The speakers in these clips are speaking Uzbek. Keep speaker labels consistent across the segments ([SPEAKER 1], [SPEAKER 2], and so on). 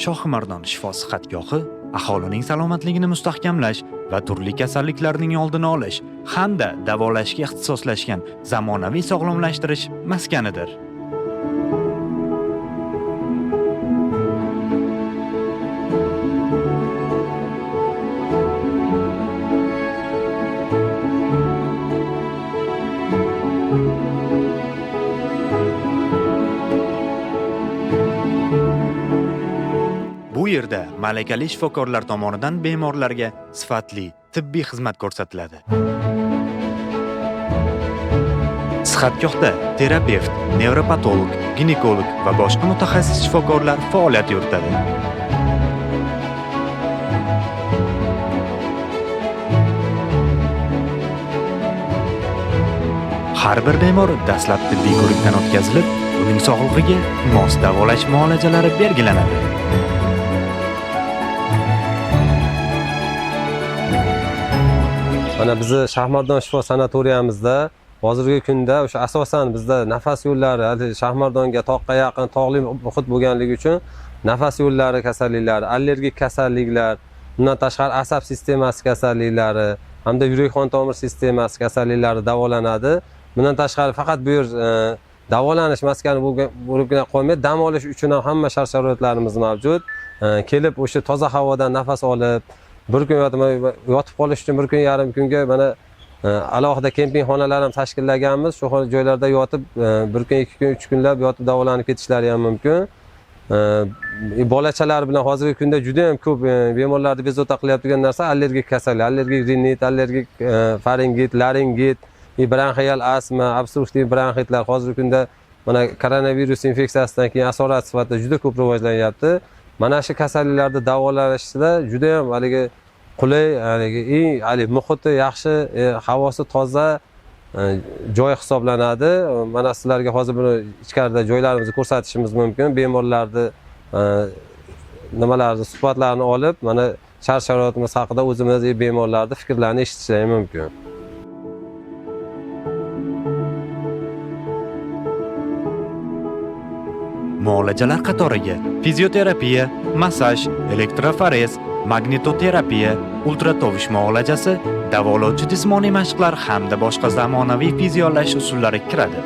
[SPEAKER 1] Shohimardon shifo sihatgohi aholining salomatligini mustahkamlash va turli kasalliklarning oldini olish hamda davolashga ixtisoslashgan zamonaviy sog'lomlashtirish maskanidir. Bu yerda malakali shifokorlar tomonidan bemorlarga sifatli tibbiy xizmat ko'rsatiladi. Sihatgohda terapevt, nevropatolog, ginekolog va boshqa mutaxassis shifokorlar faoliyat yuritadi. Har bir bemor dastlab tibbiy ko'rikdan o'tkazilib, uning sog'lig'iga mos davolash muolajalari belgilanadi.
[SPEAKER 2] Mana bizni Shohimardon shifo sanatoriyamizda hozirgi kunda o'sha asosan bizda nafas yo'llari, Shohimardonga toqqa yaqin tog'li muhit bo'lganligi uchun nafas yo'llari kasalliklari, allergik kasalliklar, bundan tashqari asab sistemasi kasalliklari hamda yurak-qon tomir sistemasi kasalliklari davolanadi. Bundan tashqari faqat bu yer davolanish maskani bo'libgina qolmay, dam olish uchun ham hamma shart-sharoitlarimiz mavjud. Kelib o'sha toza havodan nafas olib, bir kun yotib qolish uchun bir kun yarim kunga mana alohida kemping xonalar ham tashkillaganmiz. Shu joylarda yotib bir kun, 2 kun, 3 kunlab yotib davolanib ketishlari ham mumkin. Bolachalar bilan hozirgi kunda juda ham ko'p bemorlarni bezovta qilyaptigan narsa allergik kasallik, allergik rinit, allergik faringit, laringit, bronxial astma, obstruktiv bronxitlar hozirgi kunda mana koronavirus infeksiyasidan keyin asorat sifatida juda ko'p rivojlanyapti. Mana shu kasalliklarni davolashda juda ham haligi qulay, eng muhiti yaxshi, havosi toza joy hisoblanadi. Mana sizlarga hozir buni ichkarida joylarimizni ko'rsatishimiz mumkin. Bemorlarni nimalarni suhbatlarini olib, mana shart-sharoitimiz haqida o'zimiz bemorlarning fikrlarini eshitishlari mumkin.
[SPEAKER 1] Muolajalar qatoriga fizioterapiya, massaj, elektroforez, magnitoterapiya, ultratovush muolajasi, davolovchi jismoniy mashqlar hamda boshqa zamonaviy fiziolash usullari kiradi.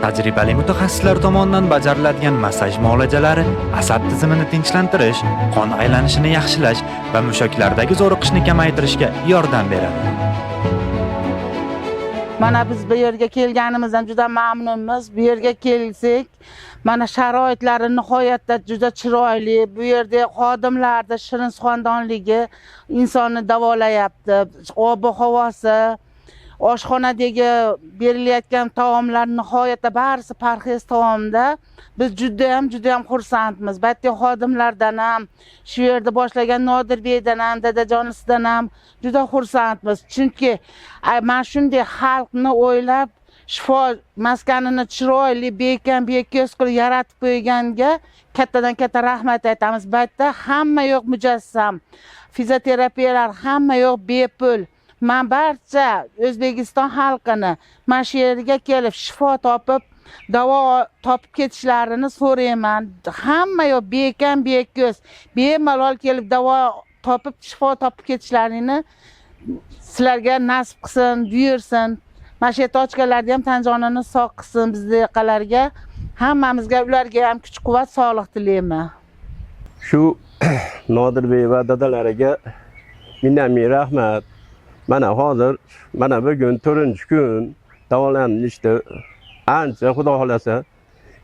[SPEAKER 1] Tajribali mutaxassislar tomonidan bajariladigan massaj muolajalari asab tizimini tinchlantirish, qon aylanishini yaxshilash va mushaklardagi zo'riqishni kamaytirishga yordam beradi.
[SPEAKER 3] Mana biz bu yerga kelganimizdan juda mamnunmiz. Bu yerga kelsak, mana sharoitlari nihoyatda juda chiroyli. Bu yerda xodimlarning shirin suxandonligi insonni davolayapti. Ob-havosi, oshxonadagi berilayotgan taomlar nihoyatda barisi parhez taomda. Biz juda ham xursandmiz. Batya xodimlardan ham, shu yerda boshlagan Nodirbeydan ham, dadajonisidan ham juda xursandmiz. Chunki men shunday xalqni o'ylab, shifo maskanini chiroyli, bekam-beko'z qilib yaratib qo'yganga kattadan katta rahmat aytamiz. Batya hamma yo'q mujassam. Fizioterapiyalar hamma yo'q bepul. Men barcha O'zbekiston xalqini mana shu yerga kelib shifo topib, davo topib ketishlarini so'rayman. Hamma yo'q bekam-beko'z, bemalol kelib davo topib, shifo topib ketishlarini sizlarga nasib qilsin, buyursin. Mana shu tochkalarga ham tanjonini sog' qilsin, bizdaqalarga, hammamizga, ularga ham kuch-quvvat, sog'lik tilayman.
[SPEAKER 4] Shu Nodirbey va dadalariga ming rahmat. Mana hozir, mana bugun 4-kun davolanishdi. Ancha xudo xolasa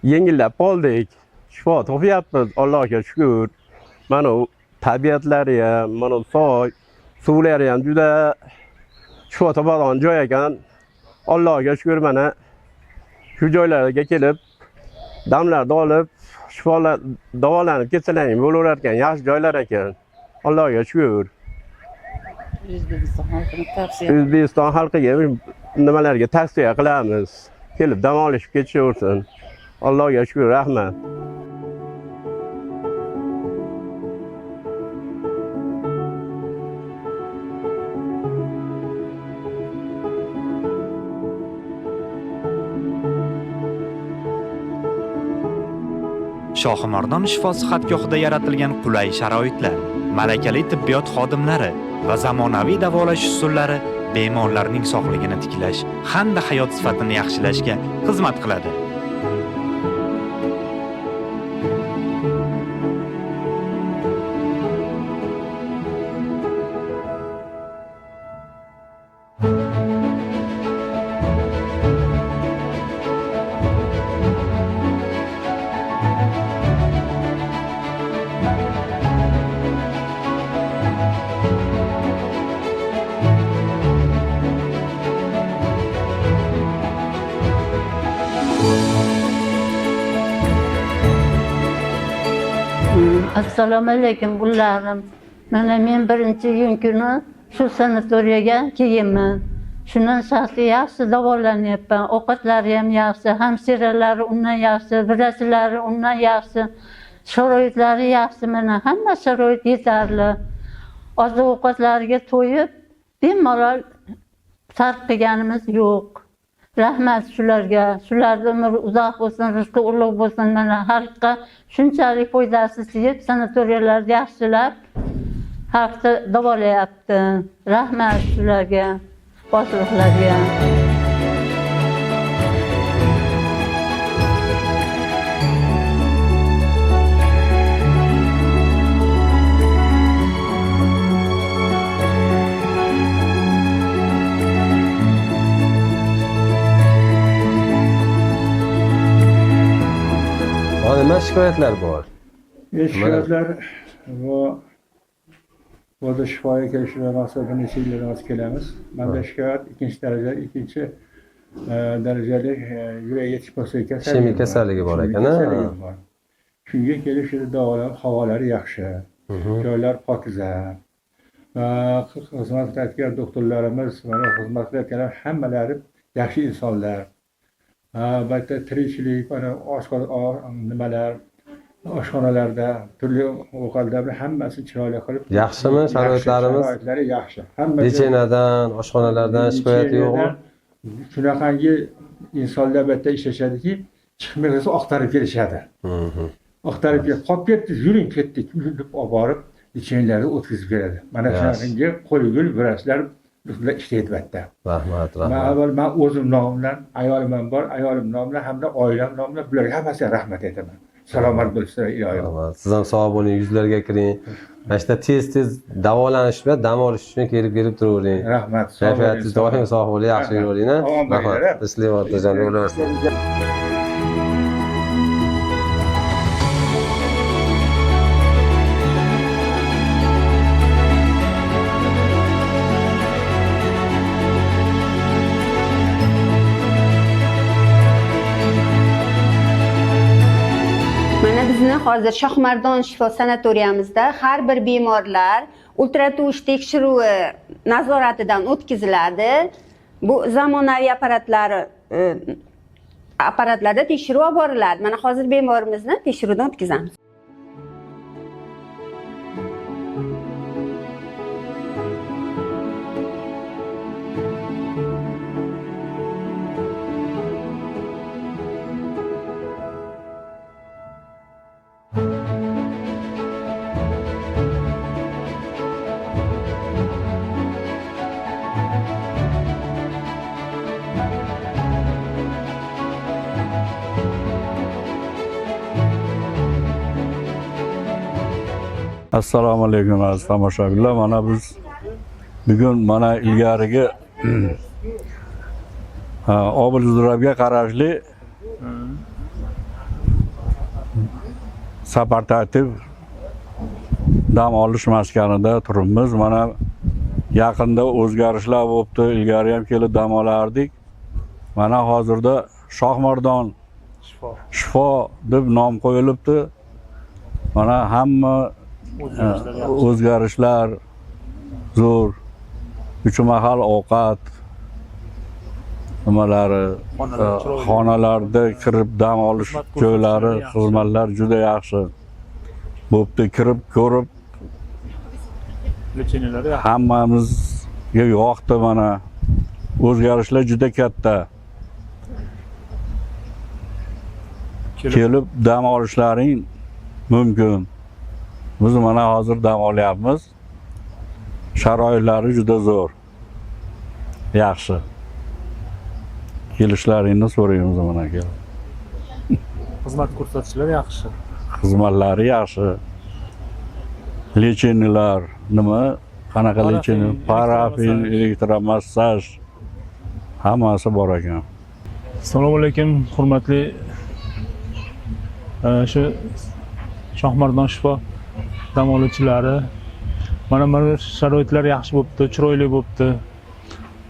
[SPEAKER 4] yengillab qoldik. Shifo topyapmiz, Allohga shukr. Mana tabiatlari ham, mana soy, suvlari ham juda shifo topadigan joy ekan. Allohga shukr, mana shu joylarga kelib damlarni olib, shifolar davolanib ketsalar bo'laverar ekan, yaxshi joylar ekan. Allohga shukr. O'zbekiston xalqiga nimalarga tavsiya qilamiz. Kelib dam olishib ketishaversin. Allohga shukr, rahmat.
[SPEAKER 1] Shohimardon shifo sihatgohida yaratilgan qulay sharoitlar, malakali tibbiyot xodimlari va zamonaviy davolash usullari bemorlarning sog'ligini tiklash hamda hayot sifatini yaxshilashga xizmat qiladi.
[SPEAKER 5] Assalomu alaykum bullarim. Mana men birinchi iyun kuni shu sanatoriyaga kelganman. Shundan shaxsiy yaxshi davolanyapman. Ovqatlari ham yaxshi, hamshiralari undan yaxshi, vrachlari undan yaxshi, sharoitlari yaxshi. Mana hamma sharoit yetarli. Oziq-ovqatlariga to'yib, bemalol sarf qilganimiz yo'q. Rahmat shularga. Shularning umri uzoq bo'lsin, rizqi ulug' bo'lsin. Mana xalqqa shunchalik foydasi tegib, sanatoriyalarni yaxshilab, xalqni davolayapti. Rahmat shularga, boshliqlarga.
[SPEAKER 2] Nima shikoyatlar bor?
[SPEAKER 6] Shikoyatlar bu shifoga kelishlar maqsadida necha yillardan beri kelamiz. Menda shikoyat ikkinchi darajali yurak yetishmasligi kasalligi.
[SPEAKER 2] Ishemik kasalligi bor ekan.
[SPEAKER 6] Shunga kelib shu davolar havolari yaxshi. Joylar pokiza. Xizmat qilayotgan doktorlarimiz, mana xizmat qilayotganlar hammalari yaxshi insonlar. Albatta tirikchilik, mana nimalar, oshxonalarda turli ovqatlar hammasi chiroyli qilib.
[SPEAKER 2] Yaxshimi sharoitlarimiz?
[SPEAKER 6] Sharoitlari yaxshi.
[SPEAKER 2] Lichenadan, oshxonalardan shikoyat yo'qmi?
[SPEAKER 6] Shunaqangi insonlar bu yerda ishlashadiki, chiqmag'isi oqtarib kelishadi. Oqtarib kelib, qolib ketdi, yuring ketdik, deb olib borib, lichenlarni o'tkazib beradi. Mana shunaqangi qo'ygul vrachlar bizlar ishlaydi bu yerda.
[SPEAKER 2] Rahmat, rahmat.
[SPEAKER 6] Men o'zim nomimdan, ayolim ham bor, ayolim nomidan hamda oilam nomidan bularga hammasiga rahmat aytaman. Salomat bo'lishlar iloyim.
[SPEAKER 2] Siz ham sog' bo'ling, yuzlarga kiring. Mana shunda tez davolanish va dam olish uchun kelib turavering.
[SPEAKER 6] Rahmat.
[SPEAKER 2] Kayfiyatingiz doim sog' bo'ling, yaxshi yuravering. Rahmat. Islik o'rtajan bo'lsin.
[SPEAKER 7] Hozir Shohimardon shifo sanatoriyamizda har bir bemorlar ultratush tekshiruvi nazoratidan o'tkaziladi. Bu zamonaviy apparatlarda tekshiruv olib boriladi. Mana hozir bemorimizni tekshiruvdan o'tkazamiz.
[SPEAKER 8] Assalomu alaykum aziz tomoshabinlar. Mana biz bugun mana ilgarigi Obelzdravga qarashli Sapartativ dam olish maskanida turibmiz. Mana yaqinda o'zgarishlar bo'libdi. Ilgari ham kelib dam olardik. Mana hozirda Shohimardon shifo deb nom qo'yilibdi. Mana hamma o'zgarishlar zo'r. Uch mahal ovqat nimalari, xonalarda kirib dam olish joylari, xizmatlar juda yaxshi bo'pti. Kirib ko'rib hammamizga yoqdi. Mana o'zgarishlar juda katta. kelib dam olishlaring mumkin. Biz mana hozir dam olyapmiz. Sharoitlari juda zo'r. Yaxshi. Kelishlaringni so'raymiz mana kelib.
[SPEAKER 9] Xizmat ko'rsatishlar yaxshi.
[SPEAKER 8] Xizmatlari yaxshi. Lechenilar nima? Qanaqa lecheni? Parafin, elektromassaj hammasi bor ekan.
[SPEAKER 9] Assalomu alaykum, hurmatli shu Shohmardon shifo dam oluvchilari. Mana sharoitlar yaxshi bo'libdi, chiroyli bo'libdi.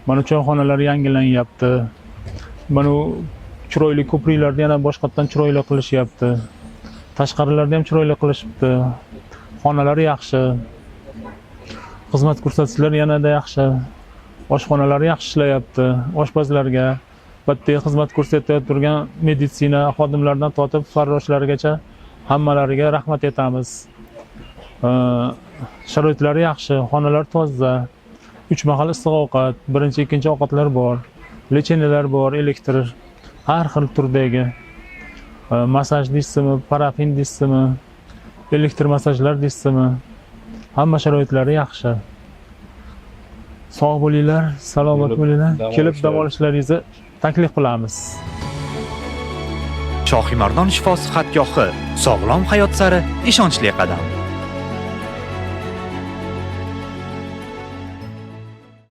[SPEAKER 9] Mana choyxonalar yangilanyapti. Mana chiroyli ko'priklarni yana boshqatdan chiroyli qilishyapti. Tashqarilarni ham chiroyli qilishibdi. Xonalar yaxshi. Xizmat ko'rsatishlar yanada yaxshi. Oshxonalar yaxshi ishlayapti. Oshpazlarga, bitta xizmat ko'rsatayotgan turgan meditsina xodimlaridan tortib farroshlargacha hammalariga rahmat aytamiz. Sharoitlari yaxshi, xonalar toza, 3 mahal issiq ovqat, birinchi, ikkinchi ovqatlar bor, lecheniyalar bor, elektr, har xil turdagi massaj deysizmi, parafin deysizmi, elektr massajlar deysizmi, hamma sharoitlari yaxshi. Sog' bo'linglar, salomat bo'linglar, kelib dam olishlaringizni taklif qilamiz.
[SPEAKER 1] Shohimardon shifo sihatgohi, sog'lom hayot sari ishonchli qadam.